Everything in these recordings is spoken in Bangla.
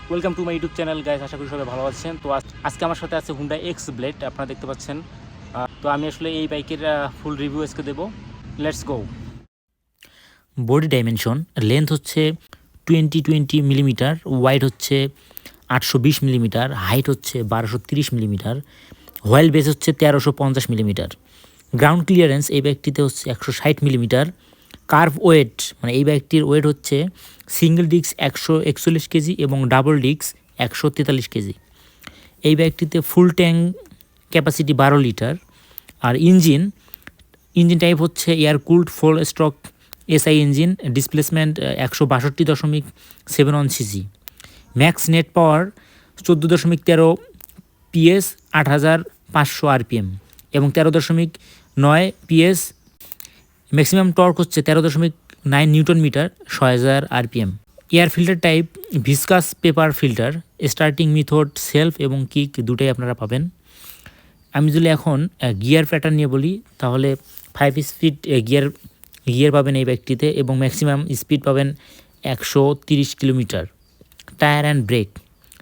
Welcome to my YouTube channel guys. আশা করি সবাই ভালো আছেন। তো আজকে আমার সাথে আছে হুন্ডা এক্স ব্লেড, আপনারা দেখতে পাচ্ছেন। তো আমি আসলে এই বাইকের ফুল রিভিউ আজকে দেবো। Let's go. Body dimension length হচ্ছে 20 মিলিমিটার, ওয়াইড হচ্ছে 820 মিলিমিটার, হাইট হচ্ছে 1230 মিলিমিটার, হোয়াইল বেস হচ্ছে 1350 মিলিমিটার। গ্রাউন্ড ক্লিয়ারেন্স এই বাইকটিতে হচ্ছে 160 মিলিমিটার। কার্ভ ওয়েট মানে এই বাইকটির ওয়েট হচ্ছে সিঙ্গেল ডিস্ক 141 কেজি এবং ডাবল ডিস্ক 143 কেজি। এই বাইকটিতে ফুল ট্যাঙ্ক ক্যাপাসিটি 12 লিটার। আর ইঞ্জিন টাইপ হচ্ছে air cooled 4 stroke SI engine, displacement 162.71 CC. Max net power 14.13 PS, 8500 RPM এবং 13.9 পিএস। ম্যাক্সিমাম টর্ক হচ্ছে 13.9 newton metre, 6000 RPM. Air filter type viscous paper filter. Starting method self এবং কিক দুটাই আপনারা পাবেন। আমি যদি এখন গিয়ার প্যাটার্ন নিয়ে বলি তাহলে 5 স্পিড গিয়ার পাবেন এই বাইকটিতে এবং ম্যাক্সিমাম স্পিড পাবেন 130 kilometre. Tyre and brake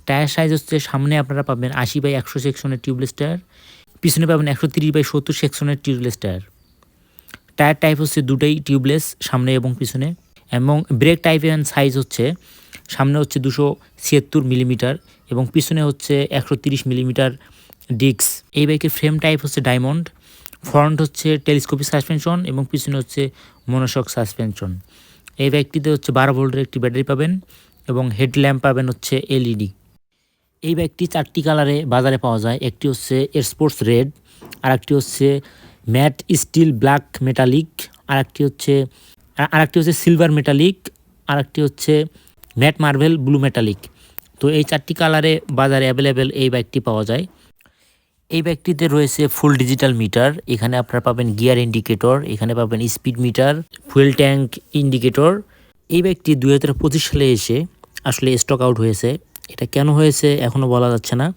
tyre size হচ্ছে সামনে আপনারা পাবেন 80/100 সেকশনের টিউবলেস টায়ার, পিছনে পাবেন 130/70 সেকশনের টিউবলেস টায়ার। টায়ার টাইপ হচ্ছে দুটোই টিউবলেস, সামনে এবং পিছনে। এবং ব্রেক টাইপ অ্যান্ড সাইজ হচ্ছে সামনে হচ্ছে 276 মিলিমিটার এবং পিছনে হচ্ছে 130 মিলিমিটার ডিস্ক। এই বাইকের ফ্রেম টাইপ হচ্ছে ডায়মন্ড। ফ্রন্ট হচ্ছে টেলিস্কোপিক সাসপেনশন এবং পিছনে হচ্ছে মনোশক সাসপেনশন। এই বাইকটিতে হচ্ছে 12 ভোল্টের একটি ব্যাটারি পাবেন এবং হেডল্যাম্প পাবেন হচ্ছে এলইডি। এই বাইকটি 4টি কালারে বাজারে পাওয়া যায়। একটি হচ্ছে স্পোর্টস রেড, আর একটি হচ্ছে ম্যাট স্টিল ব্ল্যাক মেটালিক, আর একটি হচ্ছে সিলভার মেটালিক, আর একটি হচ্ছে ম্যাট মার্বেল ব্লু মেটালিক। তো এই 4টি কালারে বাজারে অ্যাভেলেবেল এই বাইকটি পাওয়া যায়। এই বাইকটিতে রয়েছে ফুল ডিজিটাল মিটার। এখানে আপনারা পাবেন গিয়ার ইন্ডিকেটর, এখানে পাবেন speed metre, fuel tank indicator. এই বাইকটি 2025 সালে এসে আসলে স্টক আউট হয়েছে। এটা কেন হয়েছে এখনও বলা যাচ্ছে না,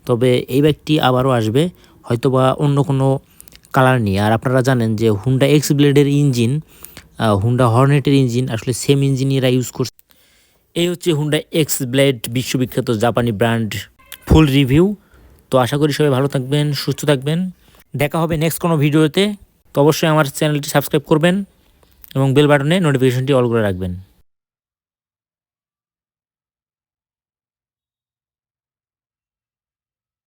তবে এই বাইকটি আবারও আসবে, হয়তোবা অন্য কোনো কালার নিয়ে। আর আপনারা জানেন যে হুন্ডা এক্স ব্লেডের ইঞ্জিন হুন্ডা হর্নেটের ইঞ্জিন আসলে সেম ইঞ্জিনিয়ারা ইউজ করছে। এই হচ্ছে হুন্ডা এক্স ব্লেড, বিশ্ববিখ্যাত জাপানি ব্র্যান্ড ফুল রিভিউ। তো আশা করি সবাই ভালো থাকবেন, সুস্থ থাকবেন। দেখা হবে নেক্সট কোনো ভিডিওতে। তো অবশ্যই আমার চ্যানেলটি সাবস্ক্রাইব করবেন এবং বেল বাটনে নোটিফিকেশনটি অল করে রাখবেন।